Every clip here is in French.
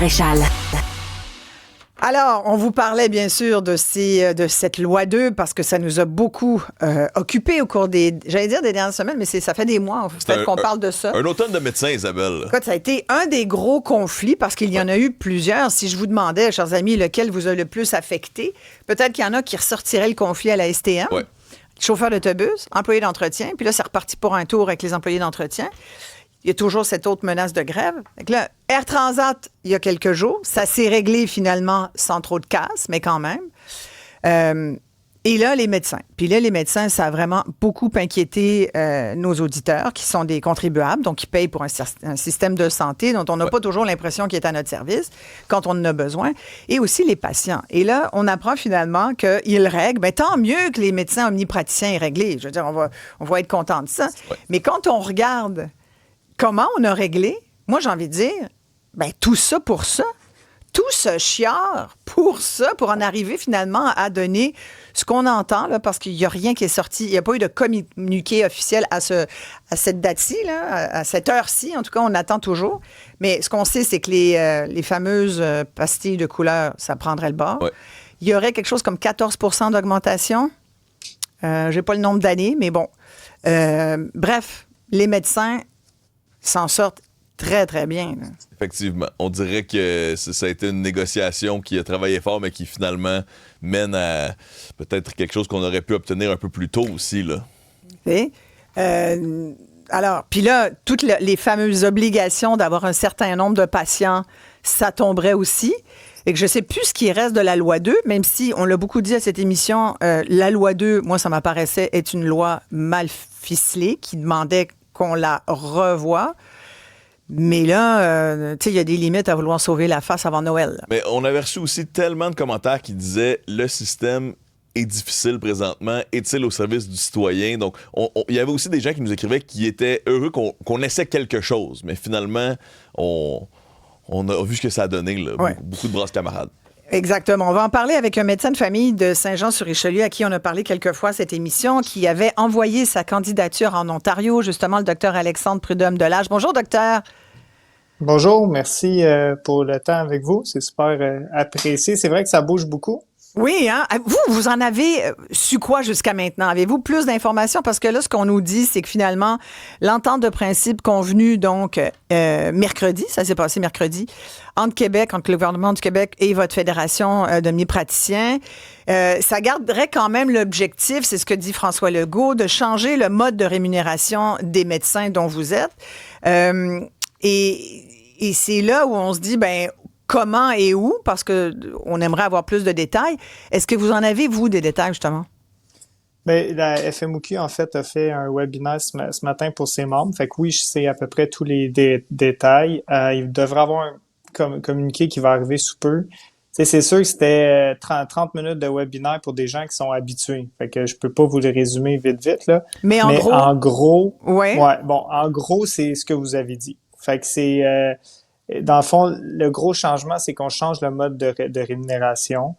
Maréchal. Alors, on vous parlait bien sûr de cette loi 2 parce que ça nous a beaucoup occupés au cours des dernières semaines, mais ça fait des mois peut-être qu'on parle de ça. Un automne de médecins, Isabelle. Écoute, ça a été un des gros conflits parce qu'il y en a eu plusieurs. Si je vous demandais, chers amis, lequel vous a le plus affecté, peut-être qu'il y en a qui ressortiraient le conflit à la STM. Ouais. Chauffeur d'autobus, employé d'entretien, puis là, c'est reparti pour un tour avec les employés d'entretien. Il y a toujours cette autre menace de grève. Donc là, Air Transat, il y a quelques jours, ça s'est réglé finalement sans trop de casse, mais quand même. Et là, les médecins. Puis là, les médecins, ça a vraiment beaucoup inquiété nos auditeurs, qui sont des contribuables, donc qui payent pour un système de santé dont on n'a pas toujours l'impression qu'il est à notre service quand on en a besoin, et aussi les patients. Et là, on apprend finalement qu'ils règlent. Bien, tant mieux que les médecins omnipraticiens aient réglé. Je veux dire, on va être content de ça. Ouais. Mais quand on regarde comment on a réglé, moi, j'ai envie de dire, bien, tout ça pour ça. Tout ce chiard pour ça, pour en arriver finalement à donner ce qu'on entend, là, parce qu'il n'y a rien qui est sorti. Il n'y a pas eu de communiqué officiel à cette date-ci, là, à cette heure-ci. En tout cas, on attend toujours. Mais ce qu'on sait, c'est que les fameuses pastilles de couleur, ça prendrait le bord. Ouais. Il y aurait quelque chose comme 14 % d'augmentation. Je n'ai pas le nombre d'années, mais bon. Bref, les médecins s'en sortent très, très bien. Là. Effectivement. On dirait que ça a été une négociation qui a travaillé fort, mais qui finalement mène à peut-être quelque chose qu'on aurait pu obtenir un peu plus tôt aussi, là. Et, alors, puis là, toutes les fameuses obligations d'avoir un certain nombre de patients, ça tomberait aussi. Et que je ne sais plus ce qui reste de la loi 2, même si on l'a beaucoup dit à cette émission, la loi 2, moi, ça m'apparaissait être une loi mal ficelée qui demandait qu'on la revoie. Mais là, tu sais, il y a des limites à vouloir sauver la face avant Noël. Là. Mais on avait reçu aussi tellement de commentaires qui disaient le système est difficile présentement, est-il au service du citoyen? Donc, il y avait aussi des gens qui nous écrivaient qui étaient heureux qu'on essaie quelque chose. Mais finalement, on a vu ce que ça a donné, là. Ouais. Beaucoup de brasses camarades. Exactement. On va en parler avec un médecin de famille de Saint-Jean-sur-Richelieu à qui on a parlé quelques fois à cette émission, qui avait envoyé sa candidature en Ontario, justement, le docteur Alexandre Prudhomme-Delage. Bonjour, docteur. Bonjour, merci pour le temps avec vous. C'est super apprécié. C'est vrai que ça bouge beaucoup. Oui, hein? Vous en avez su quoi jusqu'à maintenant? Avez-vous plus d'informations? Parce que là, ce qu'on nous dit, c'est que finalement, l'entente de principe convenue, donc, mercredi, ça s'est passé mercredi, entre le gouvernement du Québec et votre fédération d'omnipraticiens, ça garderait quand même l'objectif, c'est ce que dit François Legault, de changer le mode de rémunération des médecins dont vous êtes. Et c'est là où on se dit, ben comment et où, parce qu'on aimerait avoir plus de détails. Est-ce que vous en avez, vous, des détails, justement? Bien, la FMOQ, en fait, a fait un webinaire ce matin pour ses membres. Fait que oui, je sais à peu près tous les détails. Il devrait avoir un communiqué qui va arriver sous peu. T'sais, c'est sûr que c'était 30 minutes de webinaire pour des gens qui sont habitués. Fait que je peux pas vous le résumer vite, là. Mais en gros, ouais, bon, en gros, c'est ce que vous avez dit. Fait que c'est... dans le fond, le gros changement, c'est qu'on change le mode de rémunération.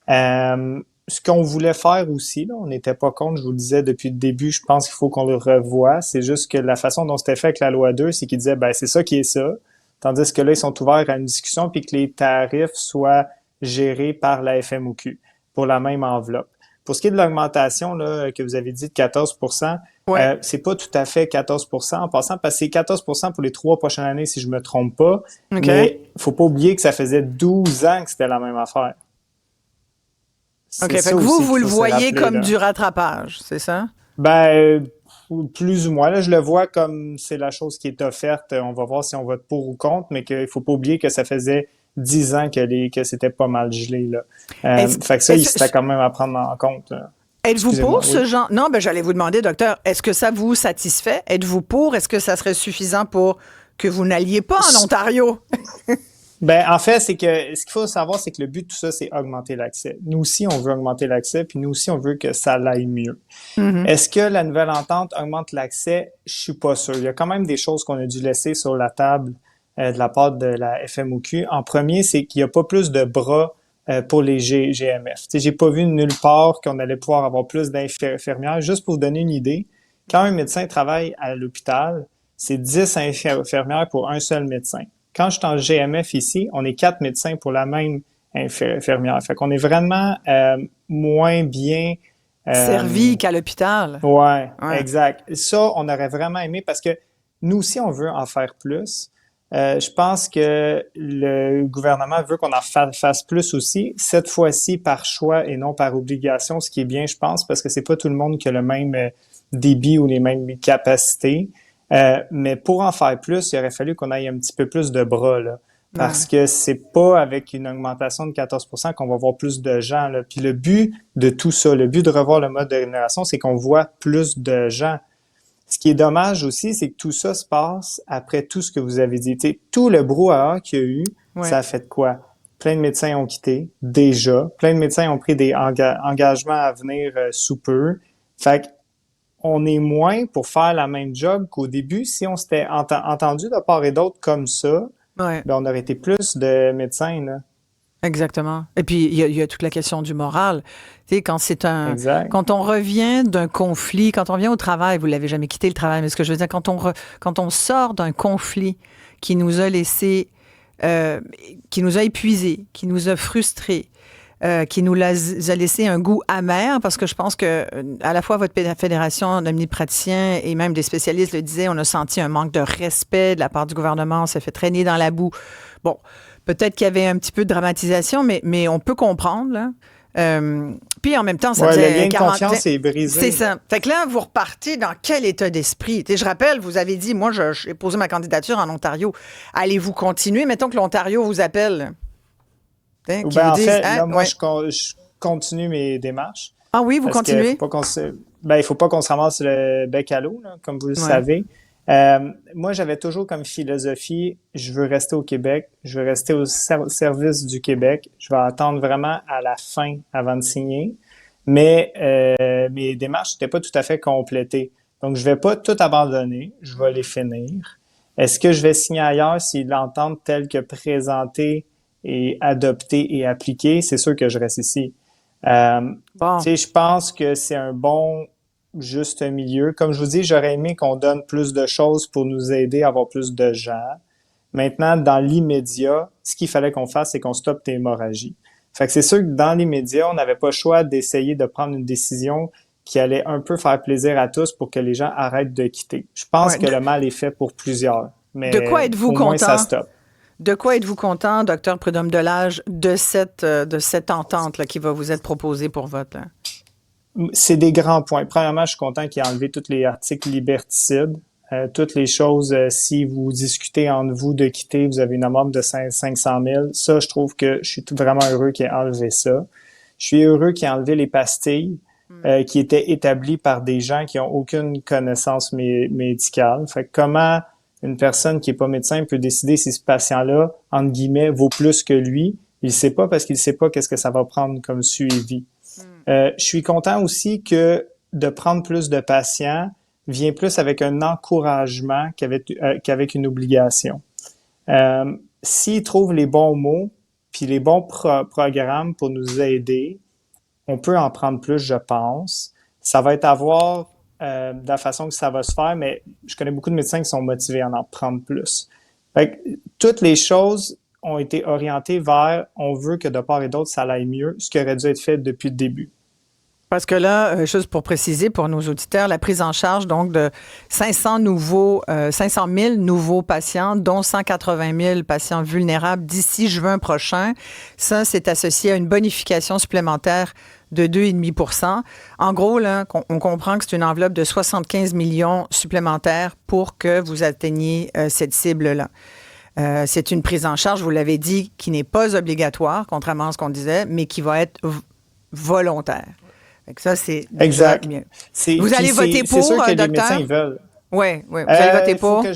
Ce qu'on voulait faire aussi, là, on n'était pas contre, je vous le disais depuis le début, je pense qu'il faut qu'on le revoie. C'est juste que la façon dont c'était fait avec la loi 2, c'est qu'ils disaient, ben c'est ça qui est ça. Tandis que là, ils sont ouverts à une discussion puis que les tarifs soient gérés par la FMOQ pour la même enveloppe. Pour ce qui est de l'augmentation là, que vous avez dit de 14 %, ouais. c'est pas tout à fait 14 % en passant, parce que c'est 14 % pour les 3 prochaines années, si je me trompe pas. Okay. Mais faut pas oublier que ça faisait 12 ans que c'était la même affaire. OK, fait que vous le voyez comme là. Du rattrapage, c'est ça? Ben, plus ou moins. Là, je le vois comme c'est la chose qui est offerte. On va voir si on vote pour ou contre, mais qu'il faut pas oublier que ça faisait 10 ans que c'était pas mal gelé, là. Fait que ça, c'était quand même à prendre en compte. Là. Êtes-vous pour ce genre? Non, ben j'allais vous demander, docteur, est-ce que ça vous satisfait? Êtes-vous pour? Est-ce que ça serait suffisant pour que vous n'alliez pas en Ontario? Ben, en fait, c'est que ce qu'il faut savoir, c'est que le but de tout ça, c'est augmenter l'accès. Nous aussi, on veut augmenter l'accès, puis nous aussi, on veut que ça aille mieux. Mm-hmm. Est-ce que la nouvelle entente augmente l'accès? Je suis pas sûr. Il y a quand même des choses qu'on a dû laisser sur la table de la part de la FMOQ. En premier, c'est qu'il n'y a pas plus de bras pour les GMF. T'sais, j'ai pas vu nulle part qu'on allait pouvoir avoir plus d'infirmières. Juste pour vous donner une idée, quand un médecin travaille à l'hôpital, c'est 10 infirmières pour un seul médecin. quand je suis en GMF ici, on est 4 médecins pour la même infirmière. Fait qu'on est vraiment moins bien... Servi qu'à l'hôpital. Ouais, Ouais. exact. Ça, on aurait vraiment aimé parce que nous aussi, on veut en faire plus. Je pense que le gouvernement veut qu'on en fasse plus aussi, cette fois-ci par choix et non par obligation, ce qui est bien, je pense, parce que c'est pas tout le monde qui a le même débit ou les mêmes capacités. Mais pour en faire plus, il aurait fallu qu'on aille un petit peu plus de bras, là. Parce que c'est pas avec une augmentation de 14% qu'on va voir plus de gens, là. Puis le but de tout ça, le but de revoir le mode de rémunération, c'est qu'on voit plus de gens. Ce qui est dommage aussi, c'est que tout ça se passe après tout ce que vous avez dit. T'sais, tout le brouhaha qu'il y a eu, ça a fait quoi? Plein de médecins ont quitté, déjà. Plein de médecins ont pris des engagements à venir sous peu. Fait qu'on est moins pour faire la même job qu'au début. Si on s'était entendu de part et d'autre comme ça, ben on aurait été plus de médecins, là. Exactement. Et puis, il y a toute la question du moral. Tu sais, Exact. quand on revient d'un conflit, quand on vient au travail, vous l'avez jamais quitté le travail, mais ce que je veux dire, quand on sort d'un conflit qui nous a laissé, qui nous a épuisés, qui nous a frustrés, qui nous a laissé un goût amer, parce que je pense que à la fois votre fédération d'omnipraticiens et même des spécialistes le disaient, on a senti un manque de respect de la part du gouvernement, on s'est fait traîner dans la boue. Bon, peut-être qu'il y avait un petit peu de dramatisation, mais on peut comprendre, là. Puis en même temps, ça faisait le lien de confiance est brisé. C'est ça. Fait que là, vous repartez dans quel état d'esprit? Tu sais, je rappelle, vous avez dit, moi, j'ai posé ma candidature en Ontario. Allez-vous continuer? Mettons que l'Ontario vous appelle. Ben, en fait, là, moi, je continue mes démarches. Ah oui, vous continuez? Il faut pas qu'on se ramasse le bec à l'eau, là, comme vous le savez. Moi, j'avais toujours comme philosophie, je veux rester au Québec, je veux rester au service du Québec. Je vais attendre vraiment à la fin avant de signer. Mais mes démarches n'étaient pas tout à fait complétées. Donc, je vais pas tout abandonner. Je vais les finir. Est-ce que je vais signer ailleurs s'ils l'entendent tel que présenté et adopté et appliqué? C'est sûr que je reste ici. Tu sais, je pense que c'est un bon juste milieu. Comme je vous dis, j'aurais aimé qu'on donne plus de choses pour nous aider à avoir plus de gens. Maintenant, dans l'immédiat, ce qu'il fallait qu'on fasse, c'est qu'on stoppe l'hémorragie. Fait que c'est sûr que dans l'immédiat, on n'avait pas le choix d'essayer de prendre une décision qui allait un peu faire plaisir à tous pour que les gens arrêtent de quitter. Je pense que le mal est fait pour plusieurs. Mais de quoi êtes-vous content? Moins, ça stoppe. De quoi êtes-vous content, Dr Prudhomme-Delage, de cette entente là, qui va vous être proposée pour vote? Là? C'est des grands points. Premièrement, je suis content qu'il ait enlevé tous les articles liberticides. Toutes les choses, si vous discutez entre vous de quitter, vous avez une amende de 500 000. Ça, je trouve que je suis vraiment heureux qu'il ait enlevé ça. Je suis heureux qu'il ait enlevé les pastilles qui étaient établies par des gens qui ont aucune connaissance médicale. Fait que comment une personne qui est pas médecin peut décider si ce patient-là, entre guillemets, vaut plus que lui? Il sait pas parce qu'il sait pas qu'est-ce que ça va prendre comme suivi. Je suis content aussi que de prendre plus de patients vient plus avec un encouragement qu'avec une obligation. S'ils trouvent les bons mots puis les bons programmes pour nous aider, on peut en prendre plus, je pense. Ça va être à voir de la façon que ça va se faire, mais je connais beaucoup de médecins qui sont motivés à en prendre plus. Fait que, toutes les choses ont été orientées vers on veut que de part et d'autre, ça aille mieux, ce qui aurait dû être fait depuis le début. Parce que là, juste pour préciser pour nos auditeurs, la prise en charge donc de 500 000 nouveaux patients, dont 180 000 patients vulnérables d'ici juin prochain, ça, c'est associé à une bonification supplémentaire de 2,5 %. En gros, là, on comprend que c'est une enveloppe de 75 millions supplémentaires pour que vous atteigniez cette cible-là. C'est une prise en charge, vous l'avez dit, qui n'est pas obligatoire, contrairement à ce qu'on disait, mais qui va être volontaire. Ça, c'est exact. Mieux. Vous allez voter pour, c'est sûr que docteur? les médecins, ils veulent. Oui, vous allez voter pour? Il faut que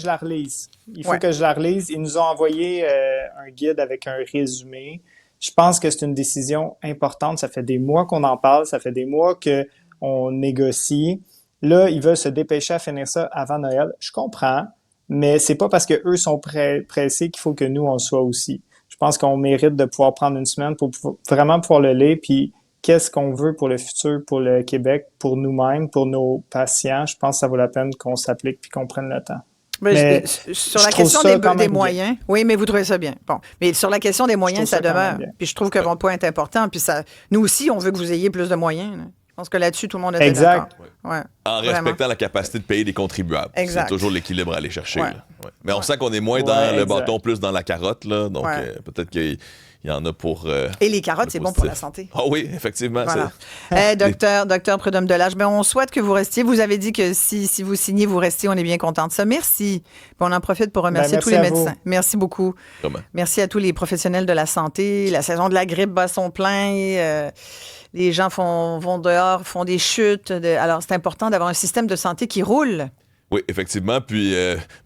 je la relise. Ils nous ont envoyé un guide avec un résumé. Je pense que c'est une décision importante. Ça fait des mois qu'on en parle. Ça fait des mois qu'on négocie. Là, ils veulent se dépêcher à finir ça avant Noël. Je comprends, mais c'est pas parce qu'eux sont pressés qu'il faut que nous, on le soit aussi. Je pense qu'on mérite de pouvoir prendre une semaine pour vraiment pouvoir le lire, puis qu'est-ce qu'on veut pour le futur, pour le Québec, pour nous-mêmes, pour nos patients. Je pense que ça vaut la peine qu'on s'applique puis qu'on prenne le temps. Mais sur je la trouve question ça des quand même moyens, oui, mais vous trouvez ça bien. Bon, mais sur la question des moyens, trouve ça ça quand demeure. même bien. Puis je trouve que votre point est important. Puis ça, nous aussi, on veut que vous ayez plus de moyens, là. Je pense que là-dessus, tout le monde était Exact. d'accord. Ouais, En vraiment. respectant la capacité de payer des contribuables. Exact. C'est toujours l'équilibre à aller chercher. Ouais. Là. Ouais. Mais on Ouais. sent qu'on est moins Ouais, dans le exact. bâton, plus dans la carotte. Là. Donc, Ouais. peut-être qu'il y en a pour. Et les carottes, le c'est bon pour la positif. santé. Ah oui, effectivement. Voilà. Docteur Prudhomme Delage, ben on souhaite que vous restiez. Vous avez dit que si vous signez, vous restez. On est bien content de ça. Merci. Puis on en profite pour remercier Ben, tous merci les à vous. médecins. Merci beaucoup. Vraiment. Merci à tous les professionnels de la santé. La saison de la grippe bat son plein. Les gens vont dehors, font des chutes. Alors, c'est important d'avoir un système de santé qui roule. Oui, effectivement. Puis,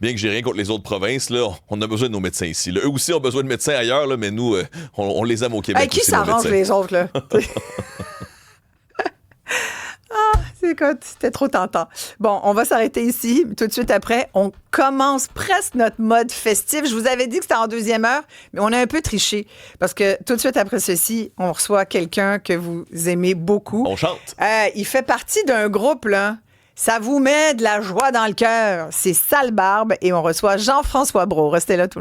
bien que j'ai rien contre les autres provinces, là, on a besoin de nos médecins ici. Là. Eux aussi ont besoin de médecins ailleurs, là, mais nous, on les aime au Québec. Hey, qui aussi, nos s'arrange médecins. les autres, là? Écoute, c'était trop tentant. Bon, on va s'arrêter ici. Tout de suite après, on commence presque notre mode festif. Je vous avais dit que c'était en deuxième heure, mais on a un peu triché parce que tout de suite après ceci, on reçoit quelqu'un que vous aimez beaucoup. On chante. Il fait partie d'un groupe, là. Ça vous met de la joie dans le cœur. C'est Sale Barbe et on reçoit Jean-François Brault. Restez là, tout le monde.